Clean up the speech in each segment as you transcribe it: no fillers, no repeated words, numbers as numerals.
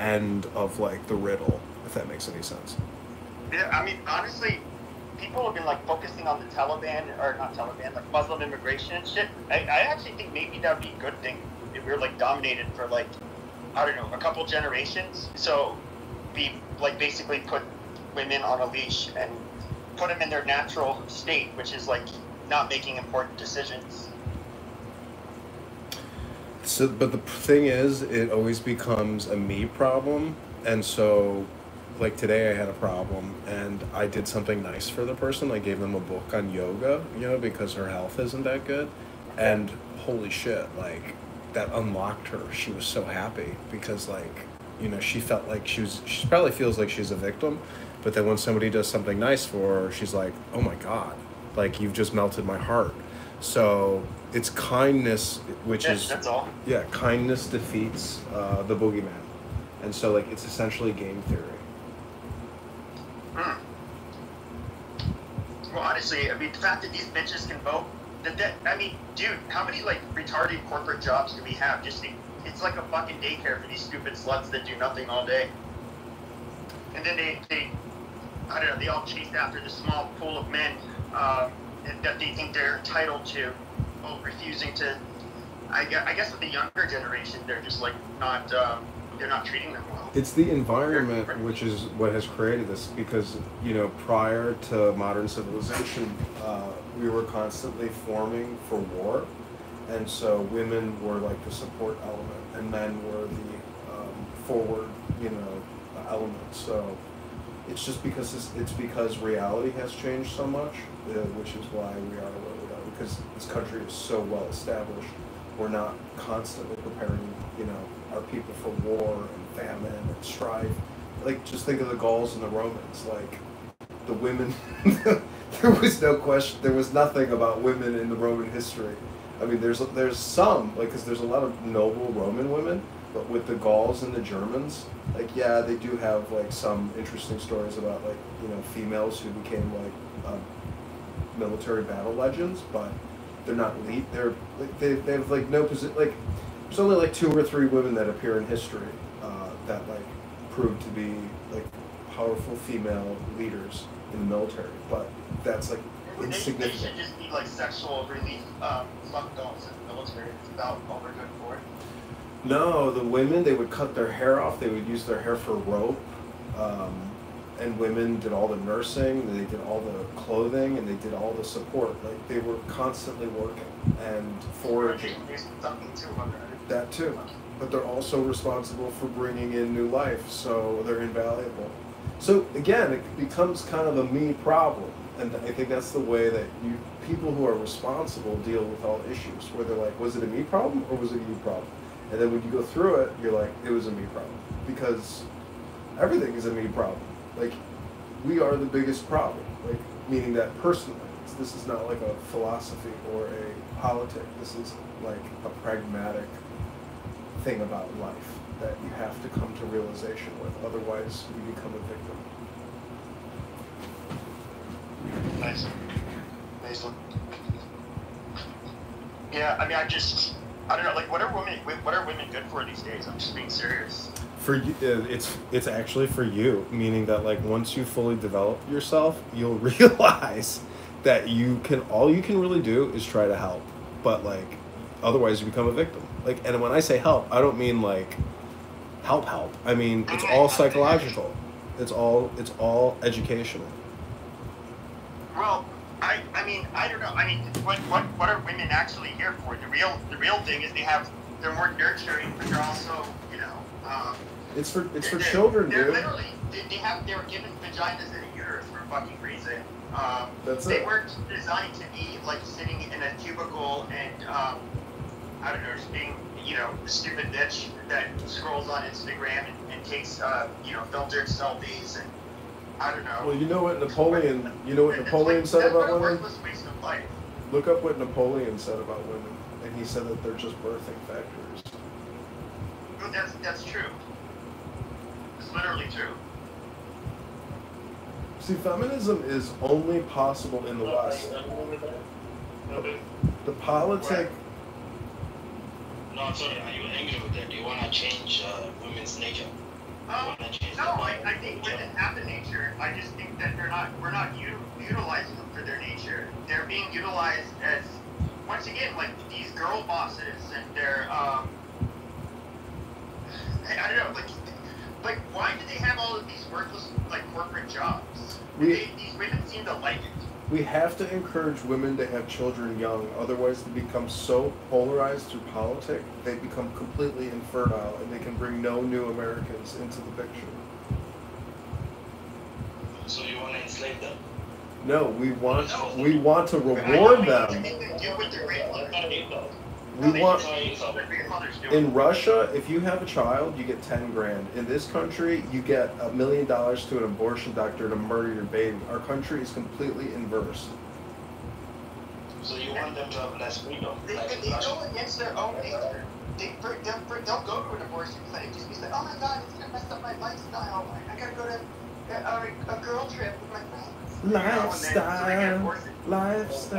end of like the riddle, if that makes any sense. Yeah, I mean, honestly, people have been like focusing on the Taliban or not Taliban, like Muslim immigration and shit. I actually think maybe that would be a good thing if we were like dominated for like, I don't know, a couple generations. So we like basically put women on a leash and put them in their natural state, which is like not making important decisions. So, but the thing is, it always becomes a me problem, and so, like today, I had a problem, and I did something nice for the person. I gave them a book on yoga, because her health isn't that good, and holy shit, like that unlocked her. She was so happy because, like, she felt like she probably feels like she's a victim, but then when somebody does something nice for her, she's like, oh my god, like you've just melted my heart. So it's kindness, which Yeah, is that's all. yeah, kindness defeats the boogeyman, and so like it's essentially game theory. Hmm. Well, honestly, I mean, the fact that these bitches can vote, I mean, dude, how many like retarded corporate jobs do we have? It's like a fucking daycare for these stupid sluts that do nothing all day, and then they I don't know, they all chase after the small pool of men that they think they're entitled to, while refusing to. I guess with the younger generation, they're just like not. They're not treating them well. It's the environment which is what has created this because, prior to modern civilization, we were constantly forming for war. And so women were like the support element and men were the forward, element. So it's just because reality has changed so much, which is why we are where we are. Because this country is so well established, we're not constantly preparing, our people for war and famine and strife. Like, just think of the Gauls and the Romans. Like, the women, there was no question, there was nothing about women in the Roman history. I mean, there's some, like, because there's a lot of noble Roman women, but with the Gauls and the Germans, like, yeah, they do have, like, some interesting stories about, like, females who became, like, military battle legends, but they're not elite. They're, like, they have, like, no position, like, there's only, like, 2 or 3 women that appear in history that, like, prove to be, like, powerful female leaders in the military, but that's, like, insignificant. They should just be like sexual relief fuck dolls in the military. It's about all we're good for. No, the women, they would cut their hair off. They would use their hair for rope. And women did all the nursing. They did all the clothing, and they did all the support. Like, they were constantly working and foraging. Something too under that too. But they're also responsible for bringing in new life, so they're invaluable. So again, it becomes kind of a me problem. And I think that's the way that people who are responsible deal with all issues, where they're like, was it a me problem or was it a you problem? And then when you go through it, you're like, it was a me problem. Because everything is a me problem. Like, we are the biggest problem. Like, meaning that personally. This is not like a philosophy or a politic. This is like a pragmatic thing about life that you have to come to realization with. Otherwise, you become a victim. Nice. Nice. Yeah, I mean, I don't know, like, what are women good for these days? I'm just being serious. For you, it's actually for you, meaning that, like, once you fully develop yourself, you'll realize that all you can really do is try to help, but, like, otherwise you become a victim. Like, and when I say help, I don't mean like help. I mean, it's all psychological. It's all educational. Well, I mean, I don't know. I mean, what are women actually here for? The real thing is they're more nurturing, but they're also, it's for children, they're dude. Literally, they were given vaginas in a uterus for a fucking reason. They weren't designed to be like sitting in a cubicle and I don't know, just being, a stupid bitch that scrolls on Instagram and takes filtered selfies and I don't know. Well, you know what Napoleon said about women? Worthless waste of life. Look up what Napoleon said about women, and he said that they're just birthing factories. Well, that's true. It's literally true. See, feminism is only possible in the West. The politic. No, I'm sorry. Are you angry with that? Do you want to change women's nature? No, I think women have the nature. I just think that we're not utilizing them for their nature. They're being utilized as, once again, like these girl bosses, and they're, I don't know, like why do they have all of these worthless, like, corporate jobs? These women seem to like it. We have to encourage women to have children young, otherwise they become so polarized through politics, they become completely infertile, and they can bring no new Americans into the picture. So you want to enslave them? No, we want to reward them. In Russia, if you have a child, you get 10 grand. In this country, you get $1 million to an abortion doctor to murder your baby. Our country is completely inverse. So you want them to have less freedom? They go against their own nature. They'll go to an abortion clinic just because, oh my God, it's gonna mess up my lifestyle. I gotta go to a girl trip with my friends. Lifestyle.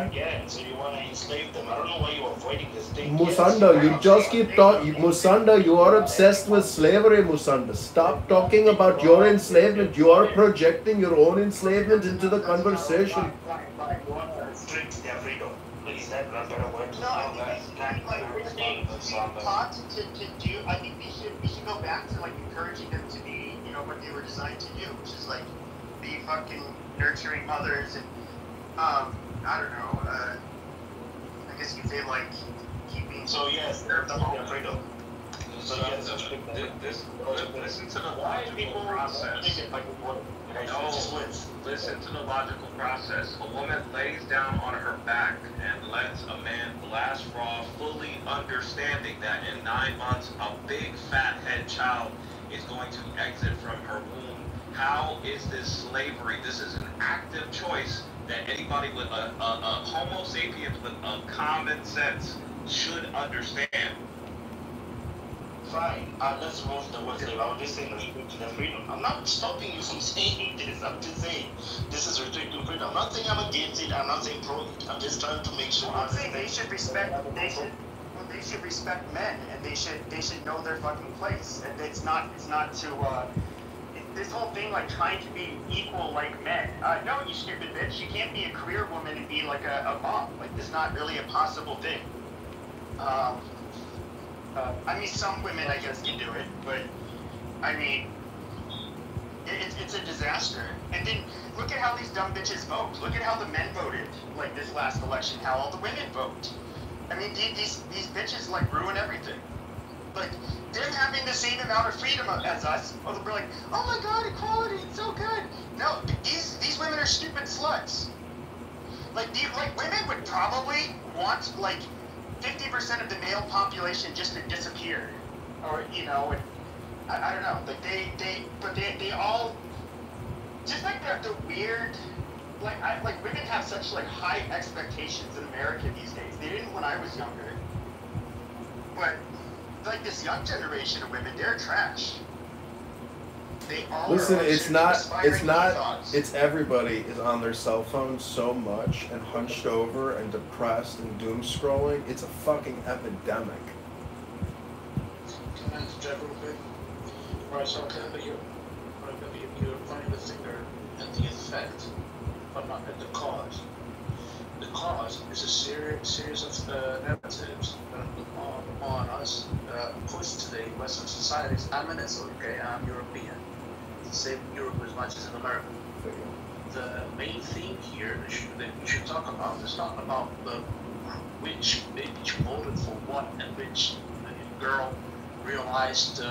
Again, so you want to enslave them. I don't know why you're avoiding this thing. Musanda, you just keep talking. Musanda, you are obsessed with slavery, Musanda. Stop talking about your enslavement. You are projecting your own enslavement into the conversation. Restrict their freedom. Is that not better word? No, I think we're being taught to do. I think we should go back to, like, encouraging them to be, you know, what they were designed to do, which is, like, be fucking nurturing mothers and, I don't know, I guess you could say, like, keeping. So yes, their freedom. So yes, listen to the logical process. No, listen to the logical process. A woman lays down on her back and lets a man blast raw, fully understanding that in 9 months a big fat head child is going to exit from her womb. How is this slavery? This is an active choice that anybody with a Homo sapiens with a common sense should understand. Fine, let's move the word slave. I was just saying restrict to the freedom. I'm not stopping you from saying this. I'm just saying this is restricting freedom. I'm not saying I'm against it. I'm not saying pro it. I'm just trying to make sure. I'm saying they should respect. They should respect men, and they should know their fucking place. And it's not to. This whole thing, like, trying to be equal like men. No, you stupid bitch. You can't be a career woman and be like a mom. Like, it's not really a possible thing. I mean, some women, I guess, can do it, but, I mean, it's a disaster. And then, look at how these dumb bitches vote. Look at how the men voted, like, this last election, how all the women vote. I mean, these bitches, like, ruin everything. Like, them having the same amount of freedom as us, we're like, oh my God, equality, it's so good. No, these women are stupid sluts. Like, women would probably want, like, 50% of the male population just to disappear, or, you know, and, I don't know, like, they all, just like the weird, like women have such, like, high expectations in America these days. They didn't when I was younger, but, like, this young generation of women, they're trash. They all Listen, it's everybody is on their cell phone so much and hunched over and depressed and doom scrolling. It's a fucking epidemic. Can I interject real quick? Right, so you're pointing the finger at the effect, but not at the cause. The cause is a series of narratives that are put on us. Of course, today, Western societies, I'm an okay, I'm European. Same in Europe as much as in America. The main thing here that we should talk about is not about which bitch voted for what and which girl realized,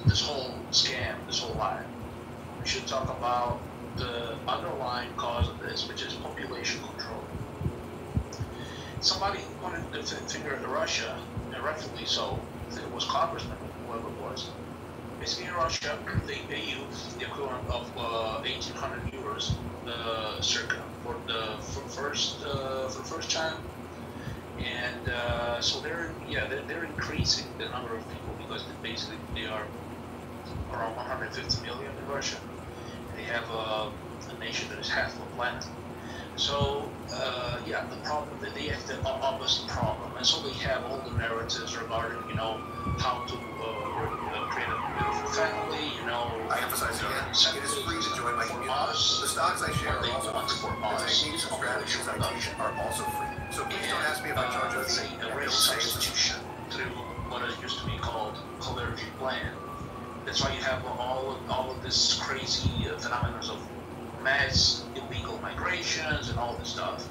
this whole scam, this whole lie. We should talk about the underlying cause of this, which is population control. Somebody pointed the finger at Russia, and rightfully so. I think it was Congressman, whoever it was. Basically, in Russia, they pay you the equivalent of 1,800 euros circa for the first child, and so they're increasing the number of people because they are around 150 million in Russia. They have a nation that is half the planet. So the problem that they have the opposite problem, and so they have all the narratives regarding how to create a beautiful family, emphasize again, it is free to join my community. The stocks I share are also free. The techniques and strategies I teach are also free. So please don't ask me if I charge a fee. A real substitution to what it used to be called clergy plan. That's why you have all of this crazy phenomenon of mass illegal migrations and all this stuff.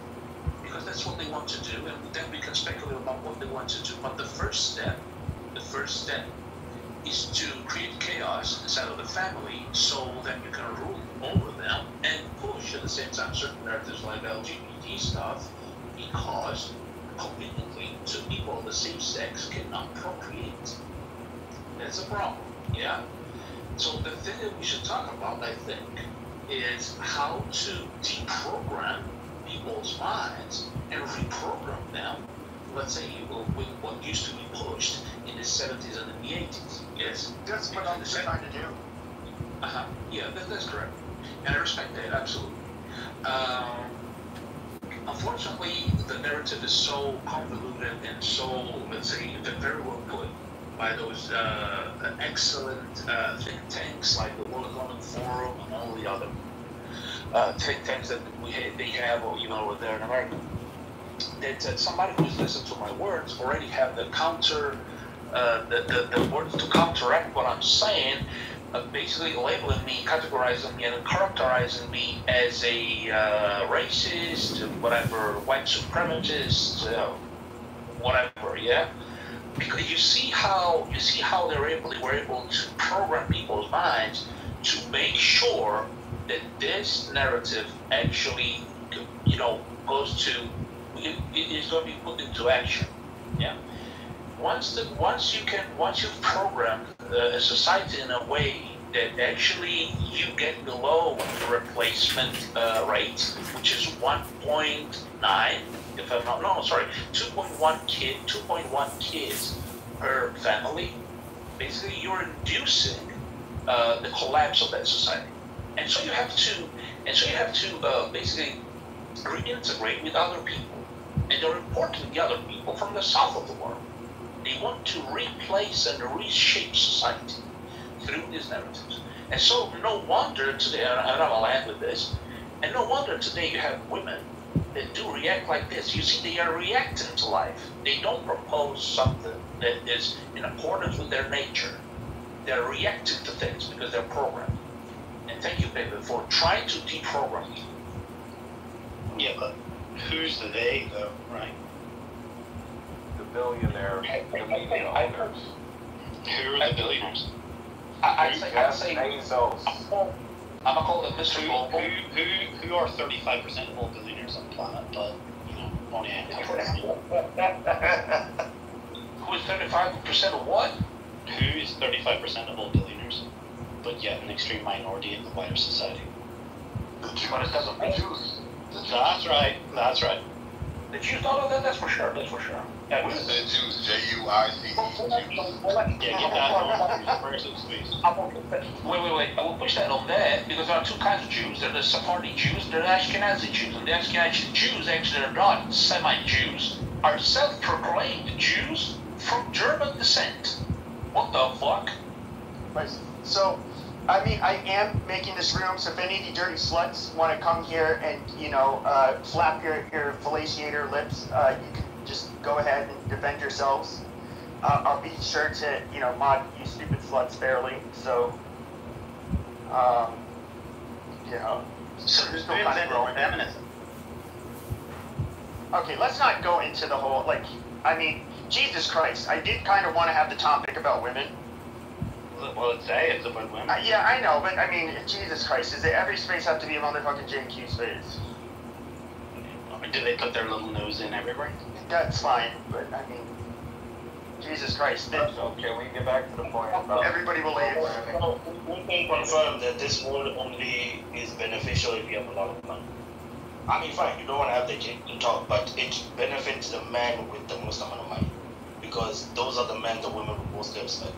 Because that's what they want to do, and then we can speculate about what they want to do. But the first step is to create chaos inside of the family so that you can rule over them and push at the same time certain narratives like LGBT stuff, because conveniently two people of the same sex cannot procreate. That's a problem, yeah? So the thing that we should talk about, I think, is how to deprogram people's minds and reprogram them, let's say, with what used to be pushed in the 70s and in the 80s. Yes? That's what I'm trying to do. Yeah, that's correct. And I respect that, absolutely. Unfortunately, the narrative is so convoluted and so, let's say, very well put by those excellent think tanks like the World Economic Forum and all the other think tanks that they have, or even over there in America. That somebody who's listened to my words already have the counter, the words to counteract what I'm saying, basically labeling me, categorizing me, and characterizing me as a racist, whatever, white supremacist, whatever, yeah. Because you see how they were able to program people's minds to make sure that this narrative actually, goes to, is going to be put into action. Yeah. Once you've programmed a society in a way that actually you get below the replacement rate, which is 1.9, if I'm not, no, sorry, 2.1 kids per family. Basically, you're inducing the collapse of that society, and so you have to basically reintegrate with other people, and they're importing the other people from the south of the world. They want to replace and reshape society through these narratives. And so no wonder today, and I'm going to land with this, and no wonder today you have women that do react like this. You see, they are reacting to life. They don't propose something that is in accordance with their nature. They're reacting to things because they're programmed. And thank you, baby, for trying to deprogram you. Yeah, but who's the they, though, right? Billionaire, the media owners. Who are the billionaires? I'd say Bezos. I'm gonna call it Mr. Global. Who are 35% of all billionaires on the planet, but only a couple of Who is 35% of what? Who is 35% of all billionaires, but yet an extreme minority in the wider society? But it doesn't make Jews. That's right. That's right. The Jews, no, that's for sure. That's for sure. Yeah, What is that Jews? J-U-I-C-E. Yeah, get that versus please. Wait. I will push that on that because there are two kinds of Jews. There are the Sephardi Jews, there are the Ashkenazi Jews. And the Ashkenazi Jews actually are not Semite-Jews, are self-proclaimed Jews from German descent. What the fuck? So, I mean, I am making this room, so if any of you dirty sluts want to come here and, flap your fellatiator lips, you can just go ahead and defend yourselves. I'll be sure to, mod you stupid sluts fairly, so, So who's doing feminism? Okay, let's not go into the whole, Jesus Christ, I did kind of want to have the topic about women. Well, it's about women. Yeah, I know, but I mean, Jesus Christ, does every space have to be a motherfucking JQ space? Do they put their little nose in everywhere? That's fine, but I mean, Jesus Christ. So can we get back to the point about Everybody will leave. We can confirm that this world only is beneficial if you have a lot of money. I mean, fine, you don't want to have the talk, but it benefits the man with the most amount of money. Because those are the men the women will mostly respect.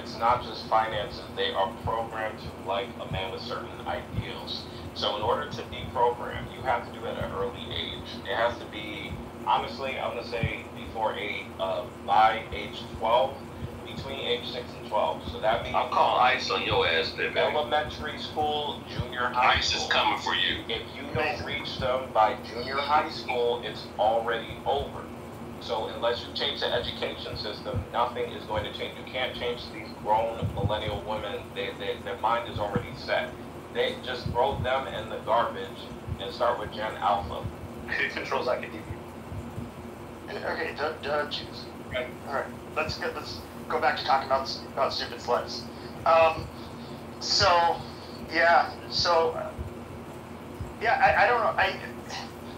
it's not just finances, they are programmed to like a man with certain ideals. So in order to deprogram, you have to do it at an early age. It has to be, honestly, I'm going to say by age 12, between age 6 and 12. So that means I'll call ICE on your ass then, man. elementary school, junior high ICE school. is coming for you. If you don't reach them by junior high school, it's already over. So unless you change the education system, nothing is going to change. You can't change these grown millennial women. Their mind is already set. They just throw them in the garbage and start with Gen Alpha. Who controls academia? Okay, choose. Right. All right. Let's go back to talking about stupid sluts. I don't know.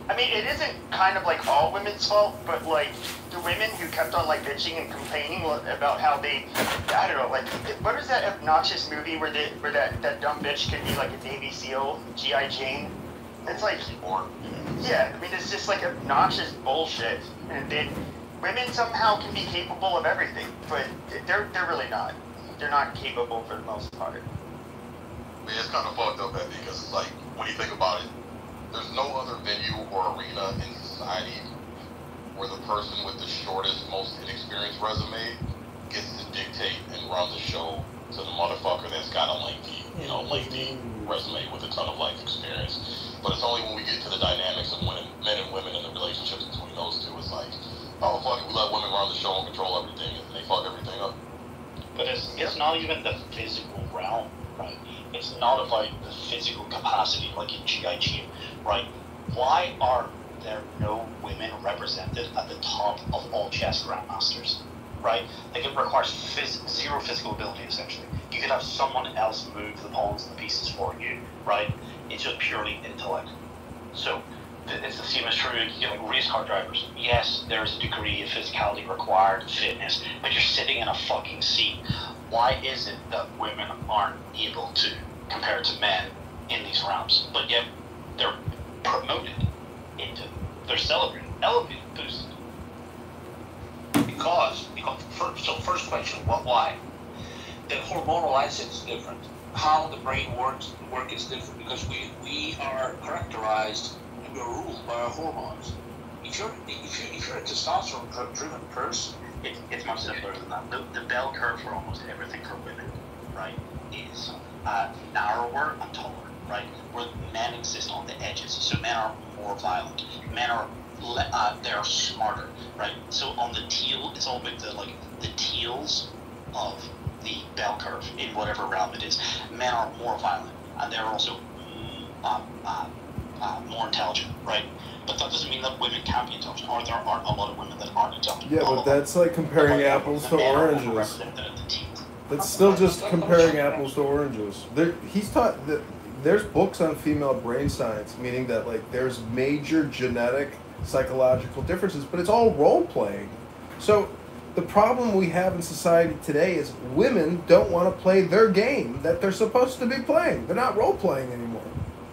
I mean, it isn't kind of like all women's fault, but like the women who kept on like bitching and complaining about how they, I don't know, like what is that obnoxious movie where that dumb bitch can be like a Navy SEAL, G.I. Jane? It's like, yeah, I mean, it's just like obnoxious bullshit, and women somehow can be capable of everything, but they're really not. They're not capable for the most part. Man, it's kind of fucked up, that because it's like, when you think about it, there's no other venue or arena in society where the person with the shortest, most inexperienced resume gets to dictate and run the show to the motherfucker that's got a lengthy resume with a ton of life experience. But it's only when we get to the dynamics of men and women and the relationships between those two, it's like, oh fuck it, we let women run the show and control everything, and they fuck everything up. But it's not even the physical realm, right? It's not about the physical capacity like in GIG, right? Why are there no women represented at the top of all chess grandmasters, right? Like it requires zero physical ability essentially. You could have someone else move the pawns and the pieces for you, right? It's just purely intellect. So it's the same as true, you know, race car drivers. Yes, there's a degree of physicality required, fitness, but you're sitting in a fucking seat. Why is it that women aren't able to compare to men in these realms, but yet they're promoted into, they're celebrated, elevated, boosted? Because first question, why? The hormonal asset is different. How the brain work is different because we are characterized and we're ruled by our hormones. If you're a testosterone-driven person, it's much simpler than that. The bell curve for almost everything for women, right, is narrower and taller, right? Where men exist on the edges, so men are more violent. Men are they're smarter, right? So on the teal, it's all about the teals of the bell curve in whatever realm it is. Men are more violent, and they're also more intelligent, right? But that doesn't mean that women can't be intelligent, or there aren't a lot of women that aren't intelligent. Yeah, but that's like comparing apples to oranges. That's still just comparing apples to oranges. He's taught that there's books on female brain science, meaning that like there's major genetic, psychological differences, but it's all role playing. So the problem we have in society today is women don't want to play their game that they're supposed to be playing. They're not role playing anymore.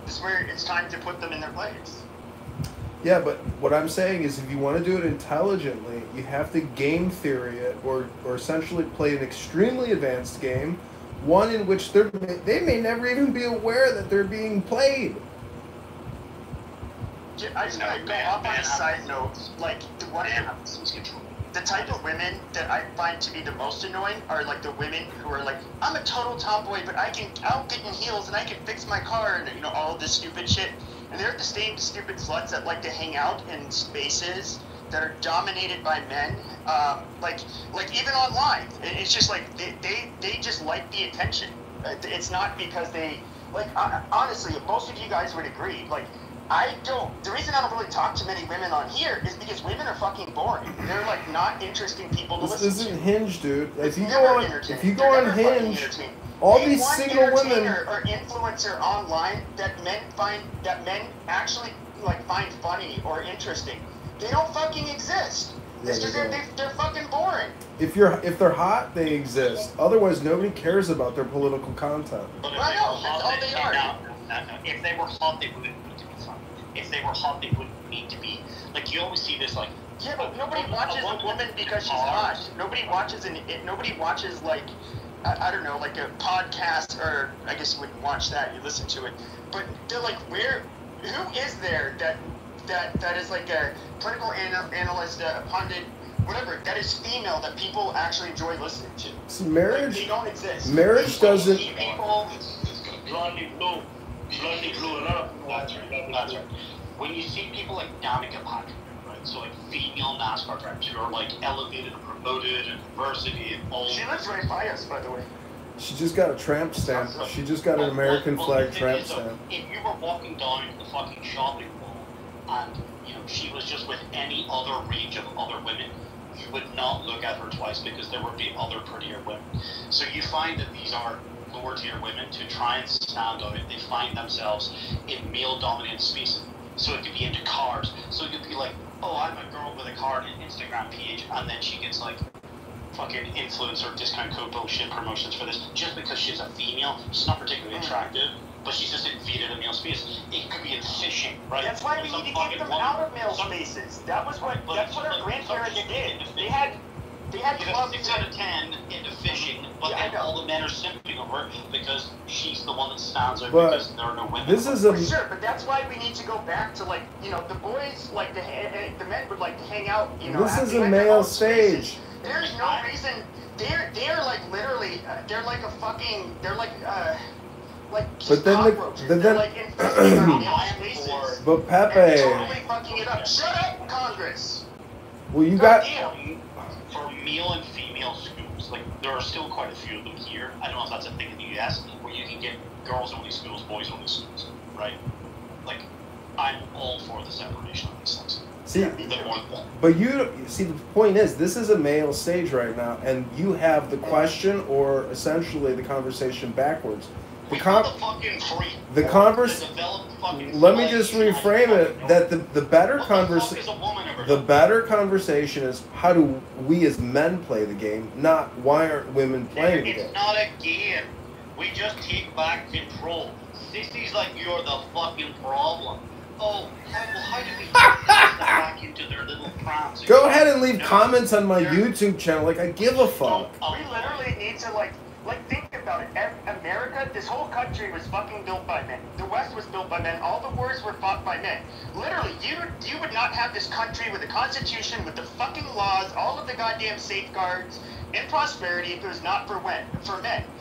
This is where it's time to put them in their place. Yeah, but what I'm saying is if you want to do it intelligently, you have to game theory it or essentially play an extremely advanced game, one in which they may never even be aware that they're being played. I just want to go off on a side note, like the type of women that I find to be the most annoying are like the women who are like, I'm a total tomboy, but I'll get in heels and I can fix my car and all of this stupid shit. And they're the same stupid sluts that like to hang out in spaces that are dominated by men, like even online. It's just like they just like the attention. It's not because they like honestly, most of you guys would agree. Like the reason I don't really talk to many women on here is because women are fucking boring. They're like not interesting people to listen to. This isn't Hinge, dude. If you They're go on Hinge, all these single women or influencer online that men actually like find funny or interesting. They don't fucking exist. Yeah, they're fucking boring. If they're hot, they exist. Otherwise, nobody cares about their political content. Well, no, that's all they are. No. If they were hot, they wouldn't need to be fun. If they were hot, they wouldn't need to be. Like, you always see this, like... Yeah, but nobody watches a woman because she's hot. Nobody watches like, I don't know, like a podcast, or I guess you wouldn't watch that, you listen to it. But they're like, who is there that is like a political analyst, a pundit, whatever, that is female, that people actually enjoy listening to. See, marriage, They don't exist. marriage doesn't. People, blondie blue, a lot of That's right. When you see people like Danica Patrick, right? So like female NASCAR drivers who are like elevated and promoted and diversity and all. She lives right by us, by the way. She just got a tramp stamp. She just got an American flag tramp stamp. If you were walking down the fucking shopping mall and you know she was just with any other range of other women, you would not look at her twice because there would be other prettier women. So you find that these are lower tier women to try and stand out. They find themselves in male dominated spaces. So it could be into cars. So it could be like, oh, I'm a girl with a car and an Instagram page, and then she gets like fucking influencer discount code bullshit promotions for this just because she's a female. She's not particularly attractive, but she's just invaded a male space. It could be in fishing, right? That's why we need to get them out of male spaces. That's what our grandparents did. They had you got clubs. 6 out of 10 into fishing, but then all the men are simping over because she's the one that stands out because there are no women. This is a Sure, but that's why we need to go back to, like, you know, the boys like to, the men would like to hang out, you know. This is behind a their male own spaces. stage. There's no reason. They're like literally, they're like a fucking, they're like But then cockroaches. the They're like infesting our male spaces. but And they're Pepe. totally fucking it up. Shut up, Congress. Well, you got. For male and female schools, like there are still quite a few of them here. I don't know if that's a thing in the US where you can get girls only schools, boys only schools, right? Like, I'm all for the separation of these things. See, The more but you see, the point is, this is a male stage right now, and you have the question or essentially the conversation backwards. The Let me just reframe it. That the better conversation is how do we as men play the game, not why aren't women playing the game. It's not a game. We just take back control. Sissies like you're the fucking problem. Oh, how do we get them back into their little proms? Go ahead and leave comments on my YouTube channel. Like, I give a fuck. We literally need to like think about it. America, this whole country was fucking built by men. The West was built by men. All the wars were fought by men. Literally, you would not have this country with a constitution, with the fucking laws, all of the goddamn safeguards, and prosperity if it was not for men.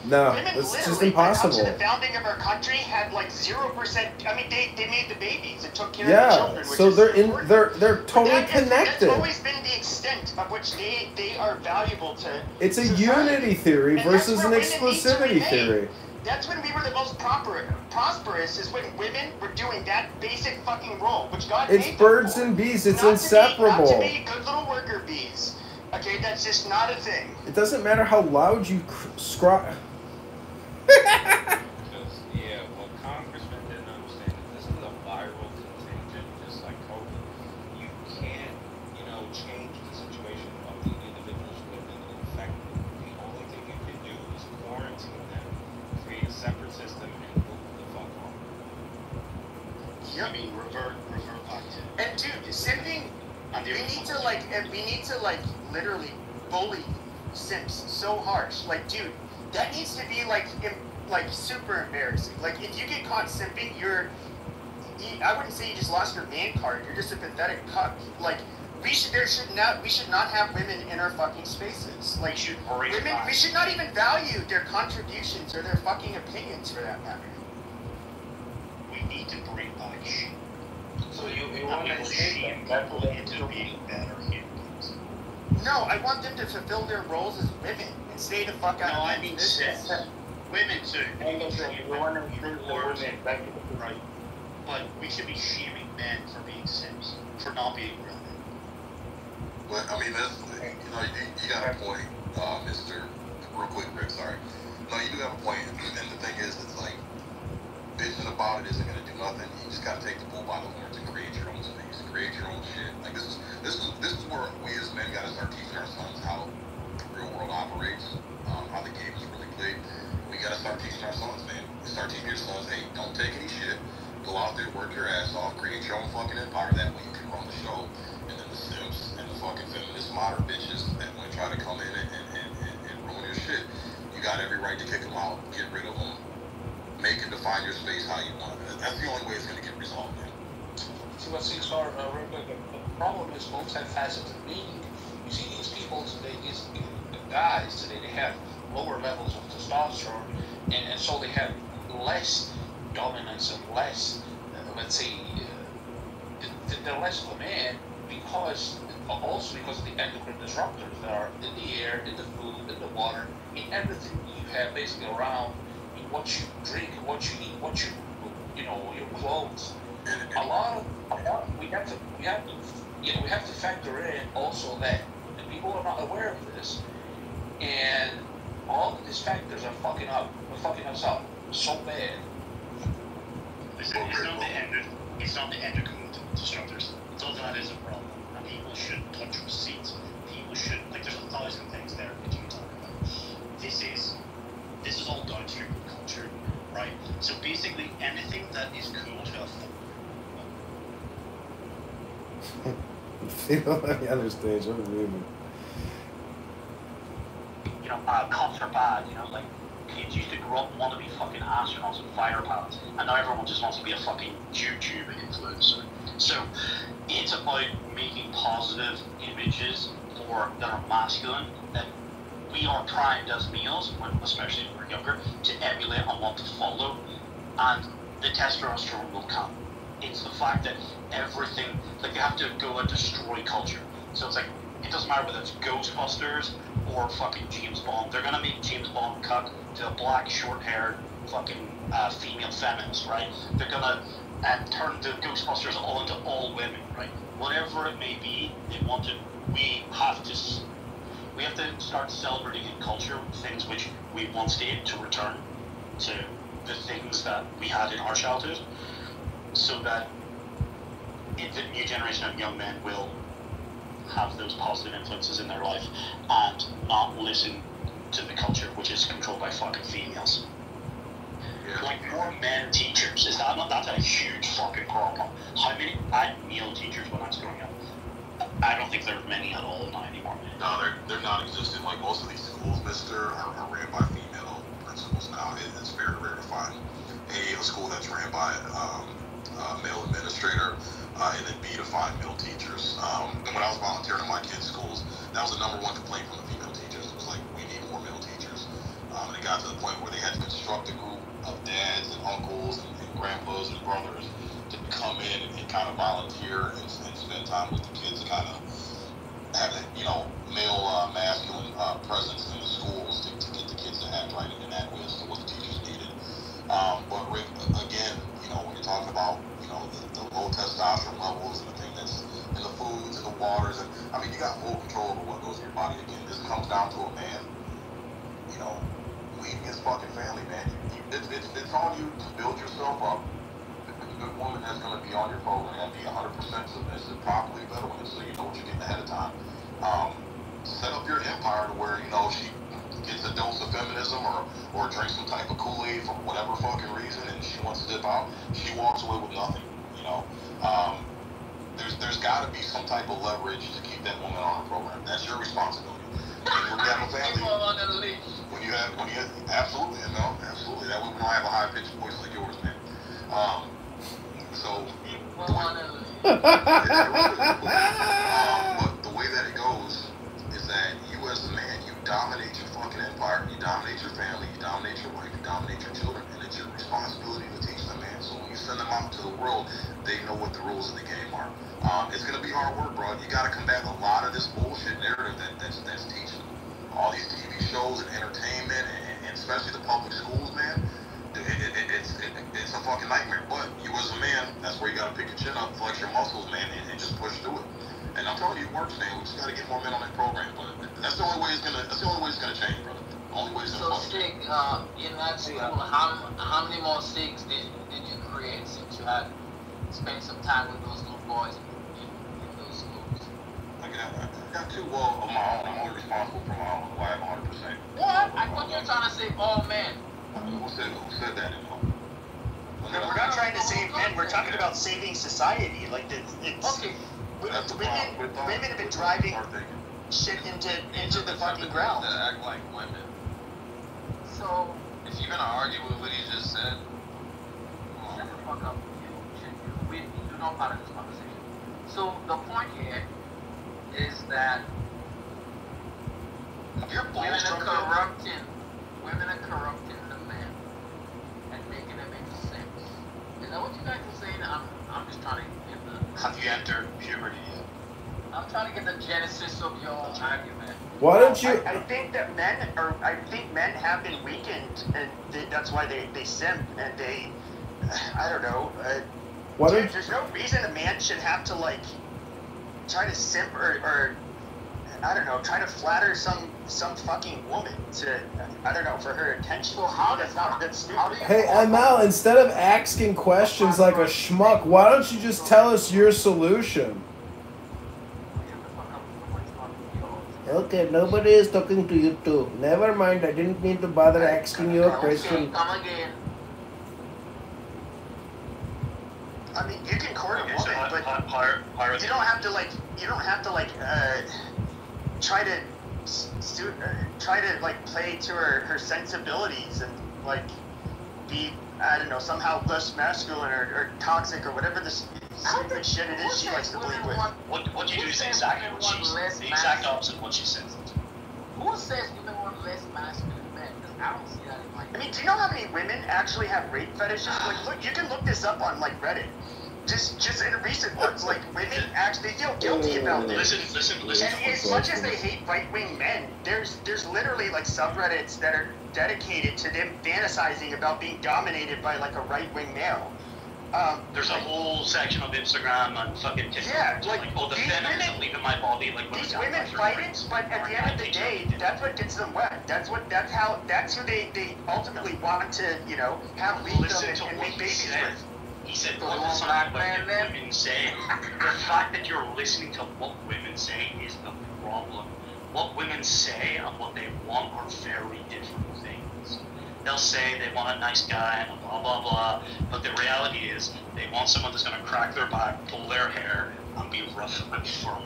No, women it's just literally, impossible. up to the founding of our country, had like 0%. I mean, they made the babies and took care of the children. Which so is they're important. they're totally connected. That's always been the extent of which they are valuable to. It's a society. unity theory And versus that's an where women need to exclusivity remain. theory. That's when we were the most prosperous, is when women were doing that basic fucking role, which God made them Birds for. and bees. It's Not inseparable. To be good little worker bees. Okay, that's just not a thing. It doesn't matter how loud you scry. Yeah, what Congressman didn't understand is this is a viral contagion, just like COVID. You can't, change the situation of the individuals who have been infected. The only thing you can do is quarantine them, create a separate system, and move the fuck on. I mean, revert back to. And dude, simping. We need to literally bully simps so harsh. Like, dude, that needs to be like super embarrassing. Like, if you get caught simping, I wouldn't say you just lost your man card. You're just a pathetic cuck. Like, we should not have women in our fucking spaces. Like, we should not even value their contributions or their fucking opinions for that matter. We need to bring back shit. So you want to say that people into being better humans? No, I want them to fulfill their roles as women and stay the fuck out of I mean business. Women too. You want to bring the women back to the right. But we should be shaming men for being simps, for not being real men. But I mean, that's you got a point, Mr. Real quick, Rick. Sorry. No, you do have a point, and the thing is, it's like bitching about it isn't gonna do nothing. You just gotta take the bull by the horns and create your own space, create your own shit. Like this is where we as men gotta start teaching our sons how the real world operates, how the game is really played. We gotta start teaching our sons, man. Start teaching your sons, hey, don't take any shit. Go out there, work your ass off, create your own fucking empire. That way you can run the show. And then the simps and the fucking feminist modern bitches that want to try to come in and ruin your shit, you got every right to kick them out, get rid of them. Make and define your space how you want it. That's the only way it's going to get resolved, man. See what seems hard, real quick. The problem is multifaceted being. You see these people today, these guys today, they have lower levels of testosterone, and so they have less dominance and less, let's say, they're less of a man because of the endocrine disruptors that are in the air, in the food, in the water, in everything you have basically around, in what you drink, what you eat, what you know, your clothes. We have to factor in also that people are not aware of this, and all of these factors are fucking us up so bad. Listen, it's not the endocrine disruptors. It's all that is a problem. And people shouldn't touch receipts. People shouldn't, like, there's 1,000 things there that you can talk about. This is all downstream culture, right? So basically, anything that is cool to You don't let me understand. You're really. you know, cops are bad, you know, like, kids used to grow up and want to be fucking astronauts and fighter pilots, and now everyone just wants to be a fucking YouTube influencer. So, it's about making positive images that are masculine, that we are primed as males, especially when we're younger, to emulate and want to follow, and the testosterone will come. It's the fact that everything, like, they have to go and destroy culture. So it's like, it doesn't matter whether it's Ghostbusters or fucking James Bond. They're gonna make James Bond cut to a black, short-haired fucking female feminist, right? They're gonna turn the Ghostbusters all into all women, right? Whatever it may be, they want to. We have to start celebrating in culture things which we want state to return to the things that we had in our childhood, so that the new generation of young men will have those positive influences in their life and not listen to the culture which is controlled by fucking females. Yeah. Like, more men teachers, that's a huge fucking problem. How many, I had male teachers when I was growing up. I don't think there are many at all now anymore. No, they're non-existent. Like, most of these schools, mister, are ran by female principals now. It's very rare to find a school that's ran by a male administrator, and then B, to find male teachers. When I was volunteering in my kids' schools, that was the number one complaint from the female teachers. It was like, we need more male teachers. And it got to the point where they had to construct a group of dads and uncles and grandpas and brothers to come in and kind of volunteer and spend time with the kids, kind of have that, you know, male masculine presence in the schools to get the kids to act right in that way as to what the teachers needed. But Rick, again, you know, when you're talking about, you know, the low testosterone levels and the thing that's in the foods and the waters, and I mean, you got full control over what goes in your body. Again, this comes down to a man, you know, leading his fucking family, man. It's on you to build yourself up. A good woman that's going to be on your program and be 100% submissive, properly vetted with it, so you know what you're getting ahead of time. Set up your empire to where, you know, she gets a dose of feminism or drinks some type of Kool-Aid for whatever fucking reason, and she wants to dip out. She walks away with nothing, you know. There's got to be some type of leverage to keep that woman on her program. That's your responsibility. When you have a family, when you have absolutely, you know, absolutely. That way we don't have a high-pitched voice like yours, man. So but the way that it goes is that you as a man, you dominate your fucking empire, you dominate your family, you dominate your wife, you dominate your children, and it's your responsibility to teach them, man. So when you send them out into the world, they know what the rules of the game are. It's gonna be hard work, bro. You gotta combat a lot of this bullshit narrative that's teaching all these TV shows and entertainment, and especially the public schools, man. It's a fucking nightmare. But you as a man, that's where you gotta pick your chin up, flex your muscles, man, and just push through it. And I'm telling you, it works, man. We just gotta get more men on that program. But that's the only way it's gonna change, brother. The only way it's gonna Stig, in that school, how many more Stigs did you create since you had spent some time with those little boys in those schools? I got two of my own. I'm only responsible for my own. So I have 100%. What? I thought you were trying to say all men. Who said that? We're not trying to save men. We're talking about saving society. Like, it's okay. Women have been driving shit into the fucking ground. To act like women. So, if you're gonna argue with what he just said, shut the fuck up. We do not part of this conversation. So the point here is that Your Women balls are drunk. corrupting. Women are corrupting the men and making them into simps. Is that what you guys are saying? I'm just trying to get the. Have you entered puberty yet? I'm trying to get the genesis of your argument. Why don't you? I think that men have been weakened, and that's why they simp, and they, I don't know. Why Dude, don't? there's no reason a man should have to like try to simp or I don't know, try to flatter some fucking woman to, I don't know, for her attention. So how that's does not that's stupid. Hey, ML, instead of asking questions like a schmuck, why don't you just tell us your solution? Okay, nobody is talking to you too. Never mind, I didn't mean to bother asking you a question. Come again. I mean, you can court a Okay, woman, so but Pirate, you don't have to like try to try to like play to her sensibilities and like be, I don't know, somehow less masculine or toxic or whatever this stupid shit it is she likes to believe with. What you do is exactly what she said. The exact opposite of what she said. Who says women want less masculine men? Because I don't see that in my. I mean, do you know how many women actually have rape fetishes? Like, look, you can look this up on like Reddit. Just in recent ones, like women actually feel guilty about this. Listen. And as much as they hate right-wing men, there's literally like subreddits that are dedicated to them fantasizing about being dominated by like a right-wing male. There's a whole section of Instagram and fucking TikTok. Yeah, like, oh, the feminists are leaving my body. Like, These women fight it, but at the end of the day, that's what gets them wet. That's who they ultimately want to, you know, have lead them and make babies with. He said, focus on what women say. The fact that you're listening to what women say is the problem. What women say and what they want are very different things. They'll say they want a nice guy and blah, blah, blah. But the reality is they want someone that's going to crack their back, pull their hair, and be rough and firm.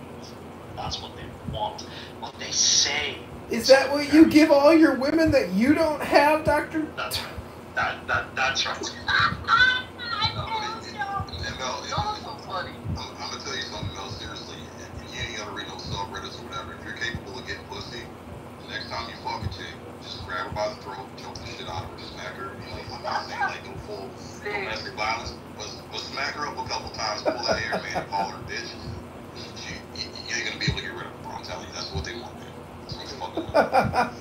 That's what they want. What they say. Is that what you give all your women that you don't have, Doctor? That's right. That's right. ML, I'm gonna tell you something, ML, seriously. And you ain't gotta read no subreddits or whatever. If you're capable of getting pussy, the next time you fuck a chick, just grab her by the throat, choke the shit out of her, smack her. You know, I'm not saying like no full domestic violence, but smack her up a couple times, pull that hair, man, and call her a bitch. You ain't gonna be able to get rid of her, bro. I'm telling you, that's what they want, man. That's what they fucking want.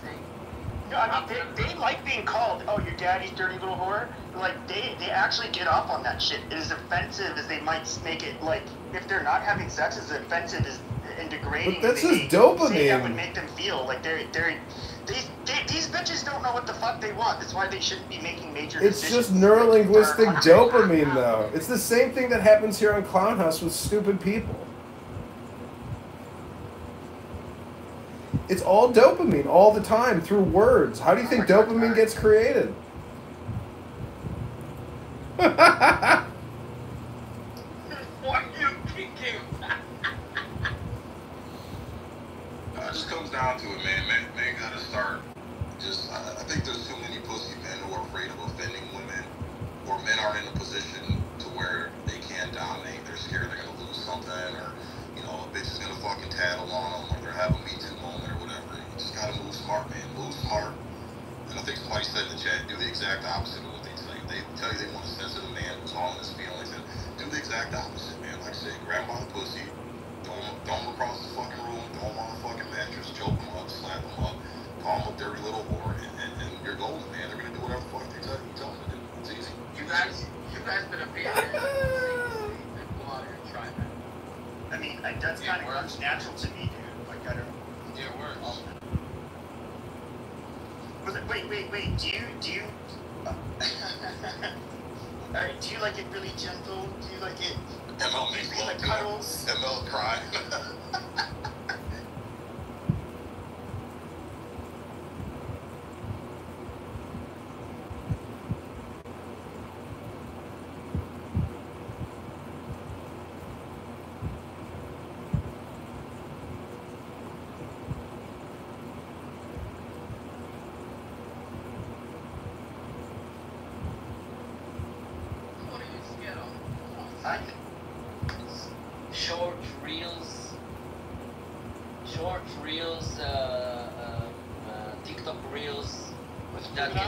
No, I mean, they like being called, oh, your daddy's dirty little whore. Like, they actually get off on that shit. It is offensive as they might make it, like, if they're not having sex, as offensive as and degrading. But that's as just dopamine. Say that would make them feel like these bitches don't know what the fuck they want. That's why they shouldn't be making major It's decisions. just neurolinguistic dopamine, though. It's the same thing that happens here on Clown House with stupid people. It's all dopamine all the time through words. How do you think dopamine gets created? What are you thinking? It just comes down to it, man. Man gotta start. I think there's too many pussy men who are afraid of offending women, or men aren't in a position to where they can dominate. They're scared they're gonna lose something, or you know, a bitch is gonna fucking tattle on them, or they're having a Me Too moment, or whatever. You just gotta move smart, man. Move smart. And I think somebody said in the chat, do the exact opposite of what they tell you. They tell you they want a sensitive man who's all in his feelings, and do the exact opposite, man. Like I said, grab him by the pussy, throw him across the fucking room, throw him on the fucking mattress, choke him up, slap him up, call him a dirty little whore, and you're golden, man. They're gonna do whatever the fuck they tell them to do. It's easy. You guys better be here and go out here and try that. I mean, that's kind of comes natural to me, dude. Like, I don't. Yeah, it works. Wait. Do you? Alright, do you like it really gentle? Do you like it? ML makes love like to cuddles? ML cry. What are you scared of? Short reels,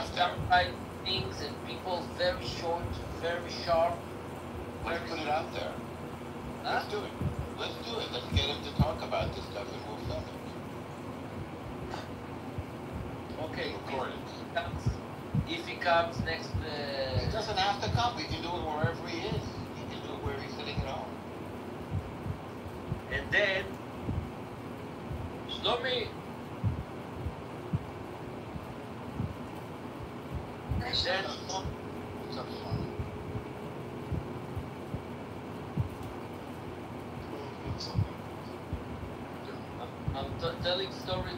is there. right things and people very short, very sharp. Let's put it out there. Let's do it. Let's do it. Let's get him to talk about this stuff and we'll film it. Okay. Record it. If he comes next, He doesn't have to come. We can do it wherever he is. He can do it where he's sitting at home. and then Shlomi. And then What's up, Sean? I'm telling story.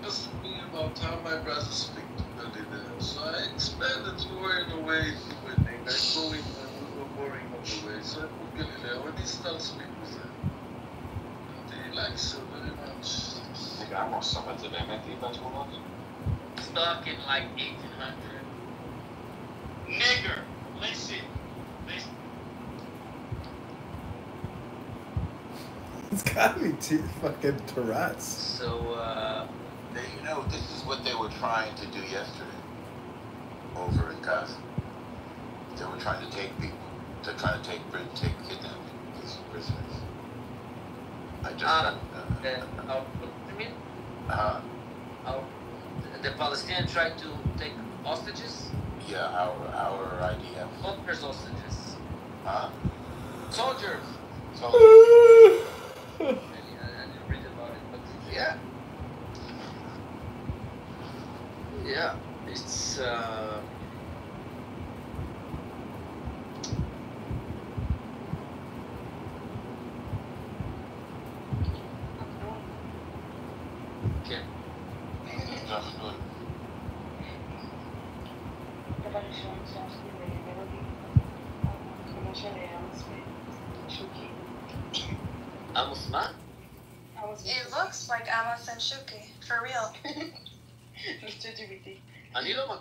Just me about how my brothers speak to Galileo. So I expanded more in a way to winning. I go in a boring of the way. So I put Galileo and he starts speaking with him. And he likes it very much. Nigga, I want someone to them at the event one. Stuck in like 1800. Nigger, listen. It's gotta be fucking Tourette's. So You know, this is what they were trying to do yesterday over in Gaza. They were trying to take people. They're trying to kidnap these prisoners. I just you mean? The Palestinians tried to take hostages? Yeah, our idea. Soldiers hostages. Huh? Soldiers! So, I didn't read about it, but yeah. yeah, it's כן. דבר ראשון שעשיתי במלודי, תמונה של עמוס ושוקי. עמוס מה? It looks like Amos and Shuki, for real. מ-ChatGPT. אני לא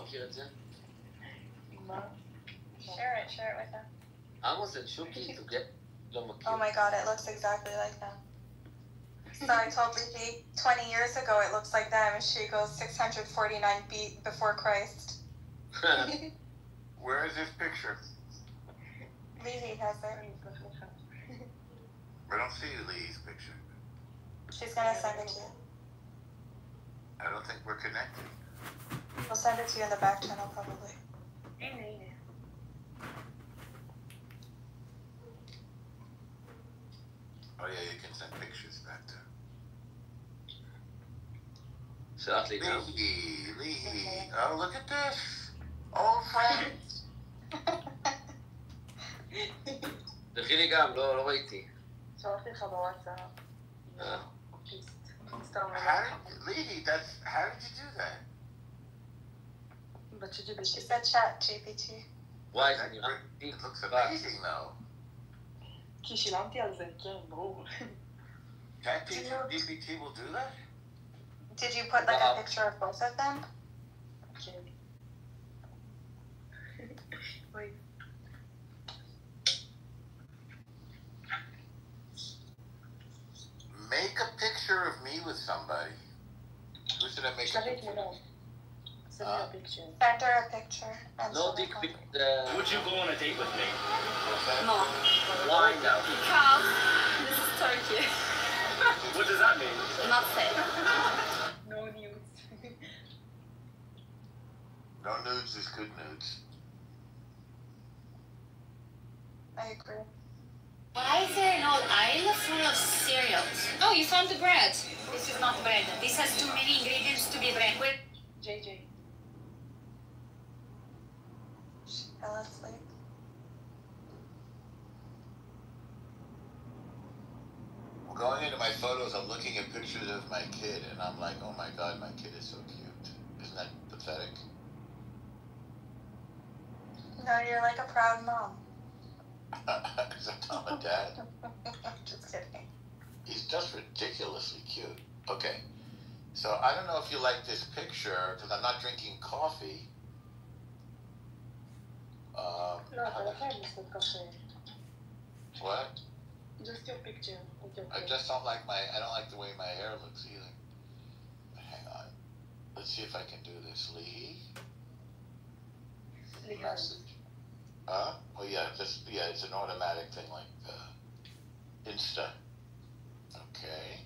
מכיר את זה. מה? Share it with them. עמוס and שוקי לא מכיר. Oh my god, it looks exactly like them. So I told Leafy 20 years ago it looks like them, and she goes 649 before Christ. Where is this picture? Leafy has it. I don't see Lee's picture. She's gonna send it to you. I don't think we're connected. We'll send it to you in the back channel probably. Oh yeah, you can send pictures back there. שלחת לי גם. Lee. Oh, look at this. Old friends. תלכי לי גם, לא ראיתי. שלחתי לך בוואטסאפ. How did you do that? ב-ChatGPT. She said chat GPT. וואי, It looks amazing though. כי שילמתי על זה, כן, ברור. ChatGPT will do that? Did you put like a picture of both of them? כן. אוי. Make a picture of me with somebody. Who should I make a שלחתי picture תמונות. with? Send me a picture. Send her a picture. And No she'll dick respond. pic. Would you go on a date with me? No, Why now? because this is Turkey. What does that mean? Not safe. No news. No nudes is good nudes. I agree. Why is there an old aisle full of cereals? Oh, you found the bread. This is not bread. This has too many ingredients to be bread. Wait. JJ. She fell asleep. Going into my photos, I'm looking at pictures of my kid, and I'm like, oh my god, my kid is so cute. Isn't that pathetic? No, you're like a proud mom. Except I'm a dad. Just kidding. He's just ridiculously cute. Okay, so I don't know if you like this picture, because I'm not drinking coffee. No, but I can't just coffee. What? Just your picture. I just don't like I don't like the way my hair looks either. Hang on. Let's see if I can do this. Lee? Message. Huh? Oh yeah, it's an automatic thing like Insta. Okay.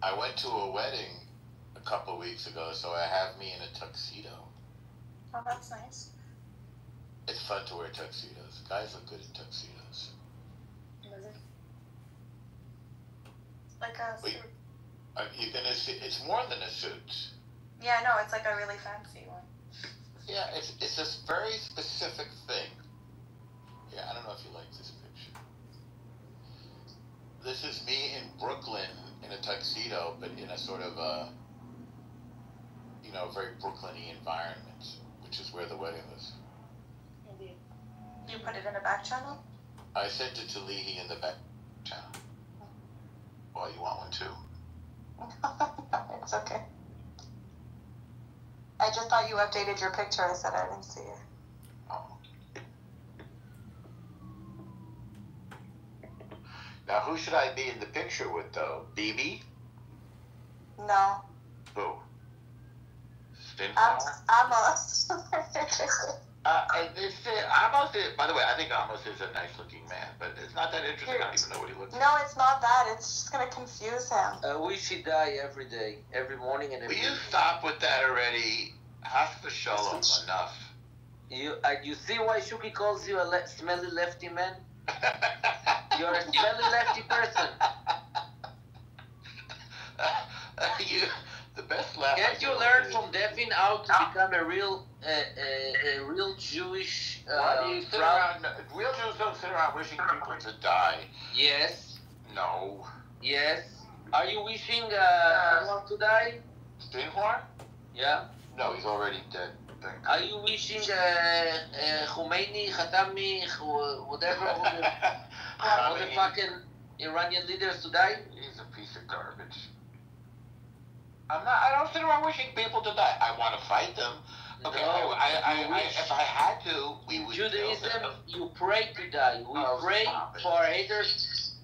I went to a wedding a couple weeks ago, so I have me in a tuxedo. Oh, that's nice. It's fun to wear tuxedos. Guys look good in tuxedos. Like a suit. You're gonna see. It's more than a suit. Yeah, no, it's like a really fancy one. Yeah, it's a very specific thing. Yeah, I don't know if you like this picture. This is me in Brooklyn in a tuxedo, but in a sort of a, very Brooklyn-y environment, which is where the wedding was. Indeed. You put it in a back channel? I sent it to Leahy in the back channel. Well, you want one too? It's okay. I just thought you updated your picture. I said I didn't see it. Oh. Now, who should I be in the picture with, though? BB? No. Who? Amos. Amos is, by the way, I think Amos is a nice-looking man, but it's not that interesting. I don't even know what he looks like. No, it's not that. It's just going to confuse him. We should die every day, every morning and every Will you stop with that already? Haspa Shalom, enough. You see why Shuki calls you a smelly lefty man? You're a smelly lefty person. The best laugh. Can't you learn from Devin how to become a real Jewish? Why do you sit around? Real Jews don't sit around wishing people to die. Yes. No. Yes. Are you wishing anyone to die? Steinhorn? Yeah. No, he's already dead. Are you wishing Khomeini, Khatami, whatever, all the fucking Iranian leaders to die? He's a piece of garbage. I don't sit around wishing people to die. I want to fight them. Okay, No, if I had to, we would Judaism, kill them. you pray to die. We pray for our haters.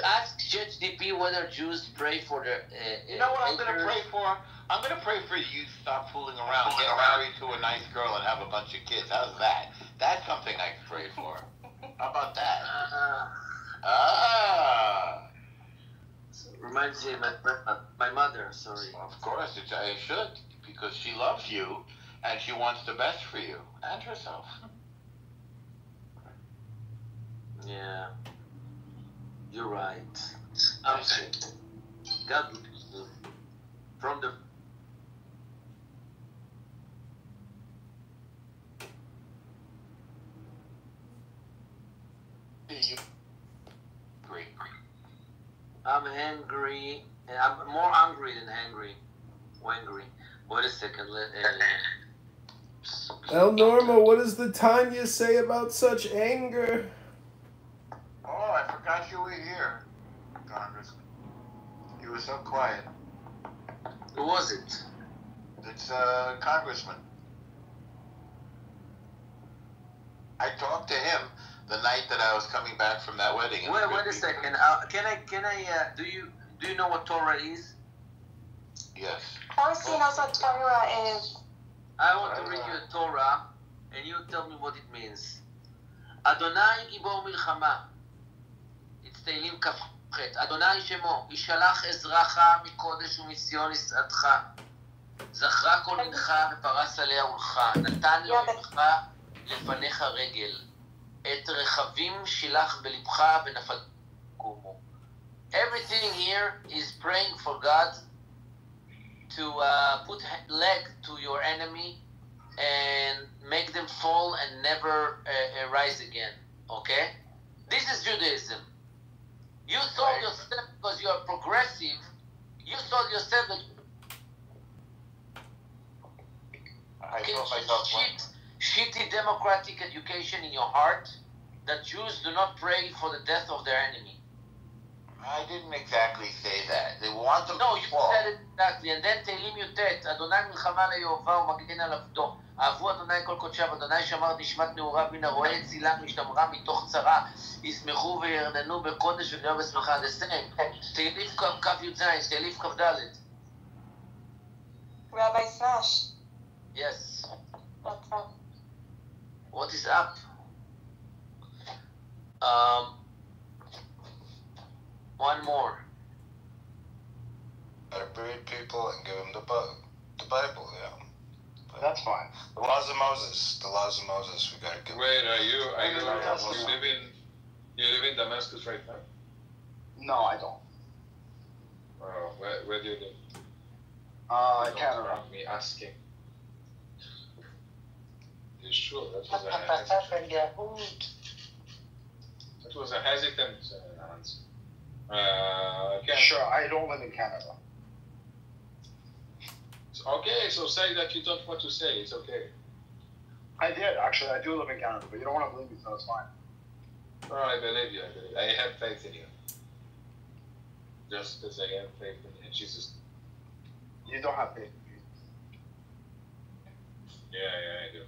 Ask ChatGPT whether Jews pray for their You know what I'm haters. going to pray for? I'm going to pray for you to stop fooling around, get married to a nice girl, and have a bunch of kids. How's that? That's something I can pray for. How about that? Reminds me of my mother, sorry. Of course, I should, because she loves you, and she wants the best for you, and herself. Yeah. You're right. Okay. God bless you. From the I'm hungry. I'm more hungry than hangry. Wangry. Wait a second. El Norma, what does the Tanya say about such anger? Oh, I forgot you were here, Congressman. You were so quiet. Who was it? It's Congressman. I talked to him the night that I was coming back from that wedding. Wait a second. Can I? Do you know what Torah is? Yes. Of course he knows what Torah is. I want to read you a Torah, and you tell me what it means. Adonai Gibor Milchama. It's Tehillim חטא. אדוני שמו, ישלח עזרך מקודש ומציון יסעדך. זכרה כל מנחה ופרס עליה עולך. נתן לו ממך לפניך רגל. את רכבים שילח בלבך ונפל קומו. Everything here is praying for God to put leg to your enemy and make them fall and never rise again. Okay? This is Judaism. You told yourself, because you are progressive, you told yourself that shitty democratic education in your heart that Jews do not pray for the death of their enemy. I didn't exactly say that. They want them No, to you fall. said it exactly. And then תהילים י"ט, אדוני מלחמה ליהובה ומגן על עבדו. אהבו אדוני כל קודשיו, אדוני שמר נשמת נעוריו מן הרועה צילם משתמרה מתוך צרה. ישמחו וירננו בקודש וגדול בשמחה. The same. תהילים כ"י"ז, תהילים כ"ד. Rabbi Smash. Yes. What's up? What is up? One more. Gotta breed people and give them the Bible, yeah. But That's fine. the laws of Moses. We gotta give. Wait, you live in Damascus right now? No, I don't. Where do you live? Canada. Don't me asking. You sure? That was a hesitant answer. Sure, I don't live in Canada. Okay, so say that you don't want to say. It's okay. I did, actually. I do live in Canada, but you don't want to believe me, so it's fine. No, I believe you. I have faith in you. Just as I have faith in Jesus. You don't have faith in me. Yeah, I do.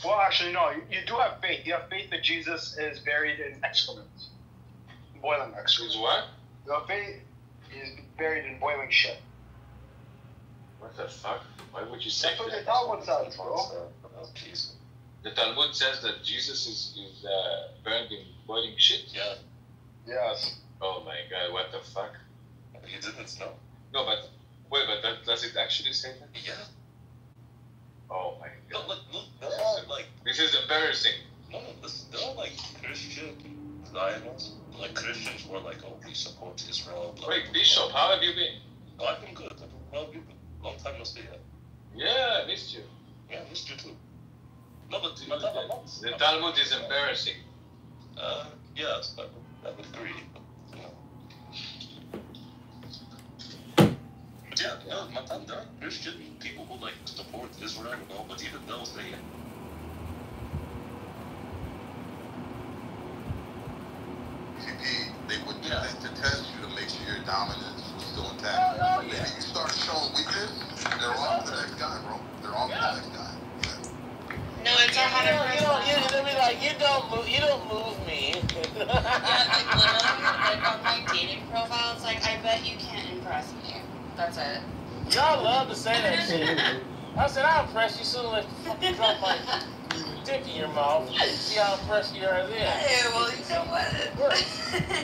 Well, actually, no. You do have faith. You have faith that Jesus is buried in excrement. Boiling excrement. Is what? You have faith is buried in boiling shit. What the fuck? Why would you say That's what that? the Talmud says, bro. Oh, jeez. The Talmud says that Jesus is burned in boiling shit? Yeah. Yes. Oh my god, what the fuck? You didn't know? No, but wait, does it actually say that? Yeah. Oh my god. Like This is embarrassing. no, they're all like Christian Zionists. Like Christians were like, oh, we support Israel. Blah, Wait, blah, Bishop, blah. how have you been? Oh, I've been good. How have you been? Long time no see. Yeah, I missed you. Yeah, missed you too. No, but The Talmud is embarrassing. Yes, I would agree. But yeah, Matan, there are Christian people who like support Israel and all, but even those they They would do this to test you to make sure your dominance was still intact. Maybe you start showing weakness, they're on to the next guy, bro. They're on to the next guy. No, it's 100%. You don't move me. Yeah, like literally, like on my dating profile, it's like, I bet you can't impress me. That's it. Y'all love to say that shit. I said, I'll impress you soon as you fucking drop my dick in your mouth. See how impressed you are then. Hey, well, you know what?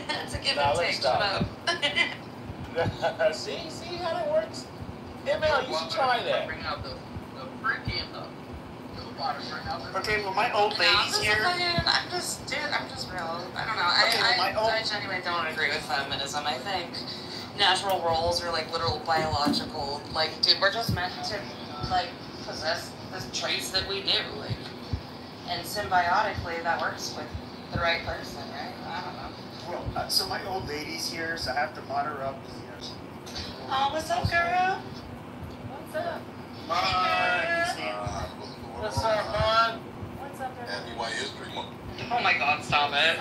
That's a give and take. Shut up. see how that works? ML, you should try that. Bring out the freaking Okay, well, my old ladies here. I'm just real. I don't know. I genuinely don't agree with feminism. I think natural roles are like literal biological. Like, dude, we're just meant to like possess the traits that we do. Like, and symbiotically, that works with the right person, right? I don't know. Well, so my old lady's here, so I have to mod her up. Oh, what's up, girl? What's up? What's up, man? What's up, Happy White History Month. Oh my God, stop it.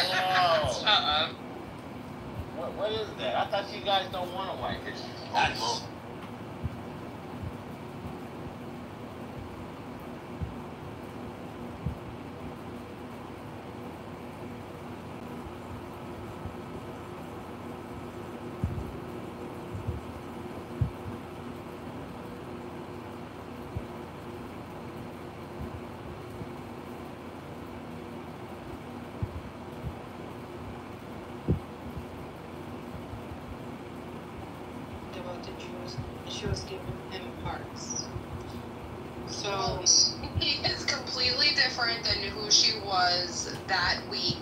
Whoa. What is that? I thought you guys don't want a white history. Oh, about the Jews, and she was giving him hearts. So he is completely different than who she was that week.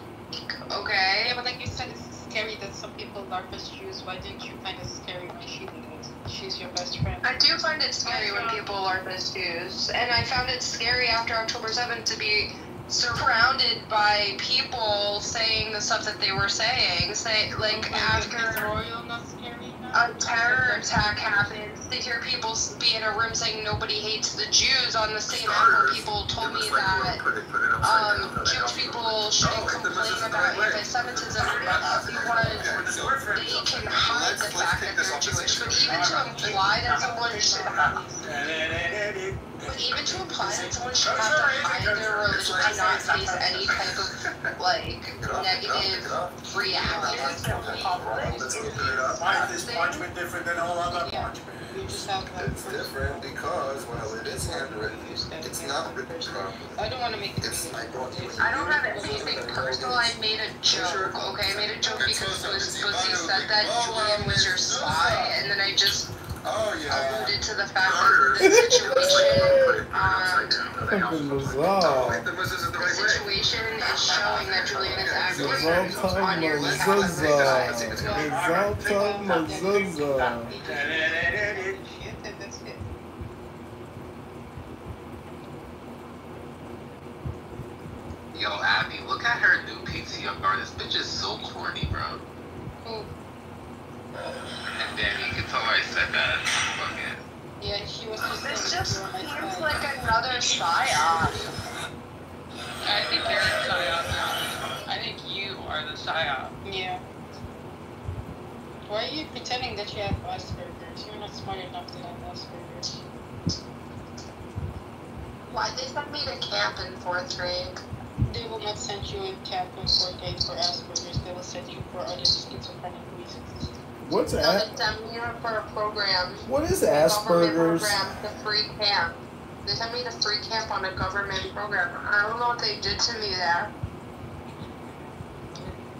Okay. Yeah, but like you said, it's scary that some people love as Jews. Why didn't you find it scary when she did it? She's your best friend. I do find it scary when people are as Jews, and I found it scary after October 7th to be surrounded by people saying the stuff that they were saying. After Royal not scary a terror attack happens, to hear people be in a room saying nobody hates the Jews on the same app where people told me that Jewish people shouldn't complain about anti-Semitism, but they can hide the fact that they're Jewish. But even to imply that someone should have to hide their religion and not face any type of negative reaction. Why is this parchment different than all other parchment? It's different because, well, it is handwritten. It's not written properly. I don't want to make I don't have anything personal. I made a joke, okay? I made a joke because it was Pussy said that Julian was your spy, and then I just alluded to the fact that the situation is showing that Julian is acting on your behalf. Yo, Abby, look at her new PTR. This bitch is so corny, bro. Who? And then you can tell I said that. Fucking. Yeah, she was just. This just seems like another psyop. I think you're the psyop now. I think you are the psyop. Yeah. Why are you pretending that you have Asperger's? You're not smart enough to have Asperger's. Why'd they send me to camp in 4th grade? They will not send you in camp in 4th grade for Asperger's. They will send you for other schizophrenic reasons. What's They sent me for a program. What is a Asperger's? government program, the free camp. They sent me to free camp on a government program. I don't know what they did to me there.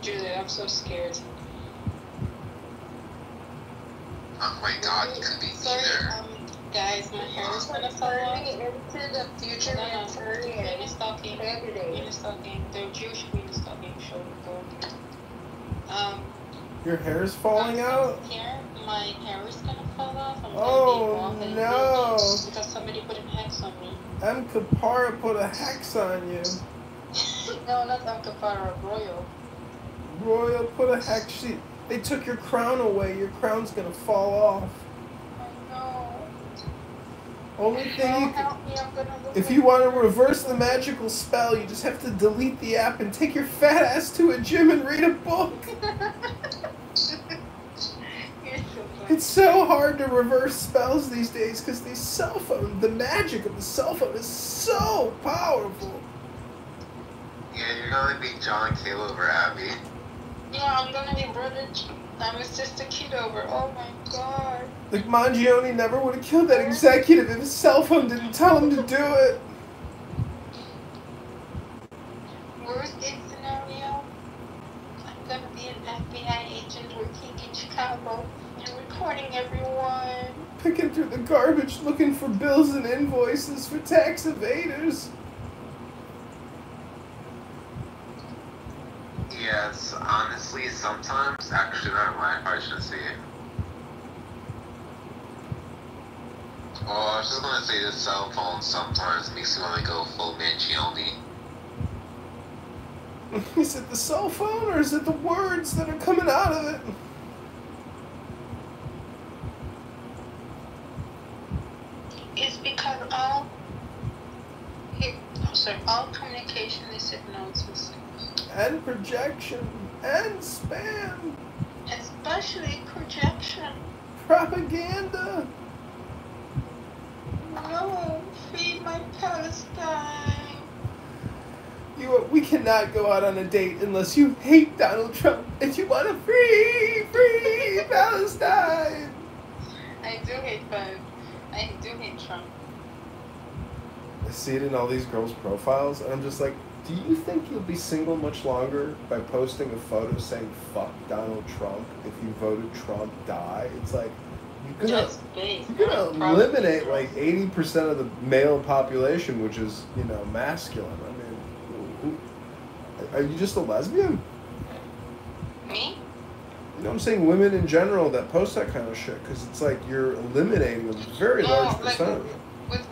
Julie, I'm so scared. Oh my god, you could be there. Guys, my hair is gonna fall off. Into the future Venus talking. The Jewish queen is talking. Show Your hair is falling out? My hair is gonna fall off. I'm Oh gonna be no! Because somebody put a hex on me. M. Kapara put a hex on you. No, not M. Kapara, Royal. Royal put a hex. They took your crown away. Your crown's gonna fall off. Only thing you can, if you want to reverse the magical spell, you just have to delete the app and take your fat ass to a gym and read a book. It's so hard to reverse spells these days because the cell phone, the magic of the cell phone is so powerful. Yeah, you're gonna be John Kitover, Abby. Yeah, I'm gonna be brother. I'm his sister Kitover. Oh my god. Like, Mangione never would have killed that executive if his cell phone didn't tell him to do it. Worst case scenario, I'm gonna be an FBI agent working in Chicago and recording everyone. Picking through the garbage looking for bills and invoices for tax evaders. Yes, honestly, sometimes, actually, never mind, I should say it. Oh, I was just gonna say the cell phone sometimes makes me want to go full Mangione. Is it the cell phone or is it the words that are coming out of it? It's because all communication is hypnosis. And projection. And spam. Especially projection. Propaganda. No, free my Palestine. We cannot go out on a date unless you hate Donald Trump and you want to free Palestine. I do hate Trump. I see it in all these girls' profiles, and I'm just like, do you think you'll be single much longer by posting a photo saying "fuck Donald Trump"? If you voted Trump, die. It's like, You're gonna eliminate like 80% of the male population, which is, you know, masculine. I mean, are you just a lesbian? Me? You know, I'm saying women in general that post that kind of shit, because it's like you're eliminating a very large percentage.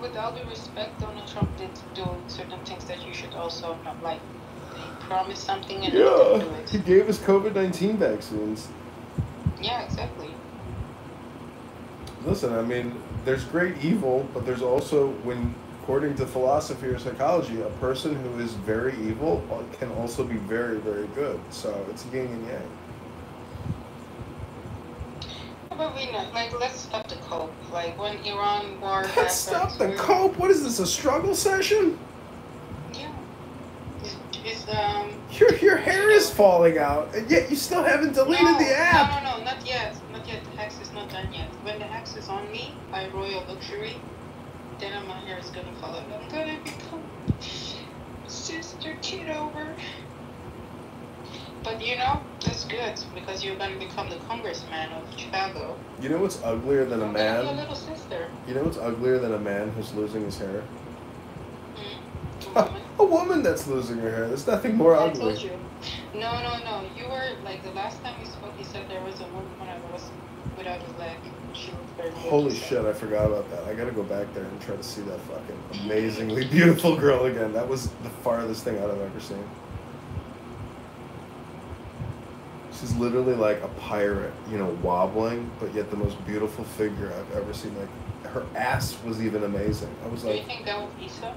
With all due respect, Donald Trump did do certain things that you should also not like. He promised something and he didn't do it. He gave us COVID-19 vaccines. Yeah, exactly. Listen, I mean, there's great evil, but there's also, when, according to philosophy or psychology, a person who is very evil can also be very, very good. So it's yin and yang. But we know, like, let's stop the cope. Like, when Iran war happened... Let's stop the cope? What is this, a struggle session? Yeah. Your hair is falling out, and yet you still haven't deleted the app. No, not yet. Not yet. The hex is not done yet. When the hex is on me, by royal luxury, then my hair is gonna fall out. I'm gonna become Sister Kitover. But you know, that's good, because you're gonna become the congressman of Chicago. You know what's uglier than a man? Your little sister. You know what's uglier than a man who's losing his hair? A woman that's losing her hair. There's nothing more ugly. I told you. No. You were, like, the last time we spoke, you said there was a woman when I was without a leg. She was very good. Holy shit, I forgot about that. I gotta go back there and try to see that fucking amazingly beautiful girl again. That was the farthest thing I've ever seen. She's literally like a pirate, you know, wobbling, but yet the most beautiful figure I've ever seen. Like, her ass was even amazing. I was like... Do you think that was Issa?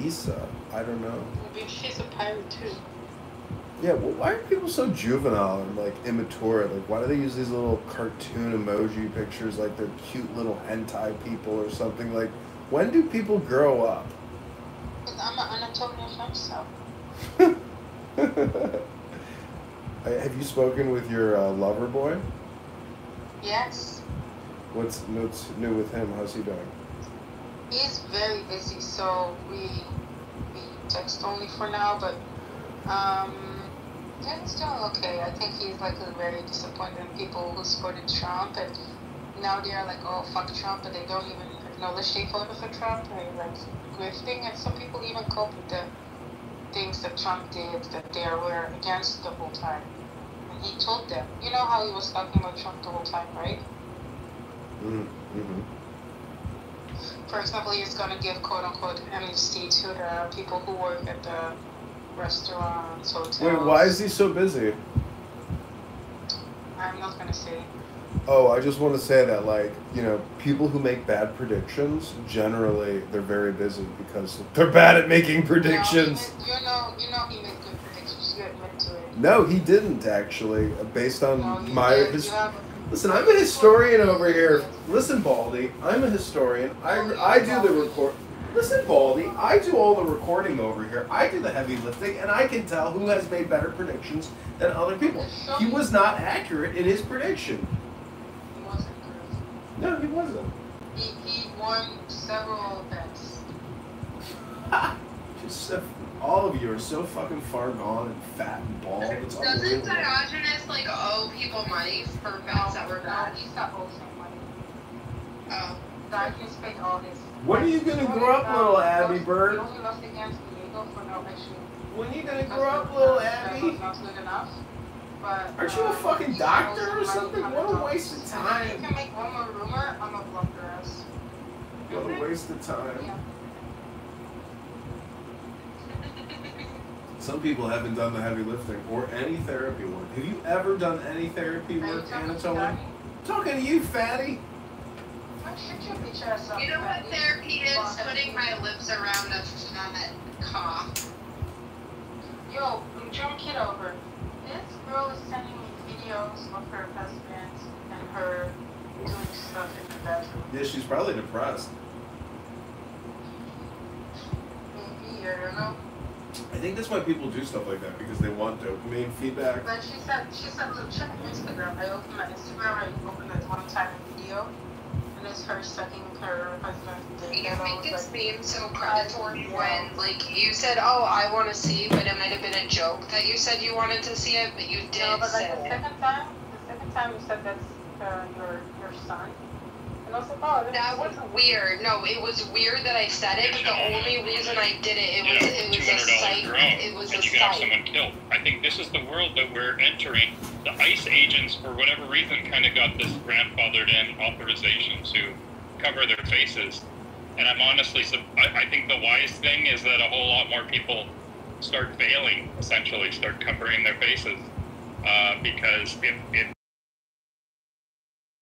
Issa? I don't know. Maybe she's a pirate too. Yeah, well, why are people so juvenile and, like, immature? Like, why do they use these little cartoon emoji pictures like they're cute little hentai people or something? Like, when do people grow up? Because I'm an Anatolian myself. Have you spoken with your lover boy? Yes. What's new with him? How's he doing? He's very busy, so we text only for now, but yeah, he's doing okay. I think he's like very disappointed in people who supported Trump, and now they're like, oh, fuck Trump, but they don't even acknowledge they voted for Trump. They're like grifting, and some people even cope with the things that Trump did that they were against the whole time. And he told them, you know how he was talking about Trump the whole time, right? Mm-hmm. For example, he's going to give quote-unquote amnesty to the people who work at the restaurants, hotels. Wait, why is he so busy? I'm not going to say. Oh, I just want to say that, like, you know, people who make bad predictions, generally, they're very busy because they're bad at making predictions. You know he made good predictions. You admit to it. No, he didn't, actually, based on Listen, I'm a historian over here. Listen, Baldy, I'm a historian. I do the record. Listen, Baldy, I do all the recording over here. I do the heavy lifting, and I can tell who has made better predictions than other people. He was not accurate in his prediction. He wasn't good. No, he wasn't. He won several bets. Just all of you are so fucking far gone and fat and bald. It's Doesn't Diogenes like owe people money for bets that were bad? He's not owed some money. Oh. Diogenes paid all his. When are you gonna grow up, little Abby Bird? He only lost against Diego for no actually. When are you gonna grow up, little Abby? That was not good enough. But, aren't you a fucking doctor or something? What a waste of time. If you can make one more rumor, I'm gonna block your ass. What a waste of time. Yeah. Some people haven't done the heavy lifting or any therapy work. Have you ever done any therapy work, Anatoly? Talking to you, fatty. You know what therapy is? Putting my lips around a fat cough. Yo, John Kitover. This girl is sending me videos of her husband and her doing stuff in the bedroom. Yeah, she's probably depressed. Maybe, I don't know. I think that's why people do stuff like that, because they want dopamine feedback. But she said, look, check Instagram. I opened my Instagram, I opened it one time in video, and it's her sucking her husband's dick. You make it seem so predatory when, like, you said, oh, I want to see, but it might have been a joke that you said you wanted to see it, but you did no, but say like the second time you said that's your fine. That was weird. No, it was weird that I said it, but the only reason I did it, it was a site. It was a you could have site. someone killed. I think this is the world that we're entering. The ICE agents, for whatever reason, kind of got this grandfathered in authorization to cover their faces. And I'm honestly, I think the wise thing is that a whole lot more people start veiling, essentially, start covering their faces. Because if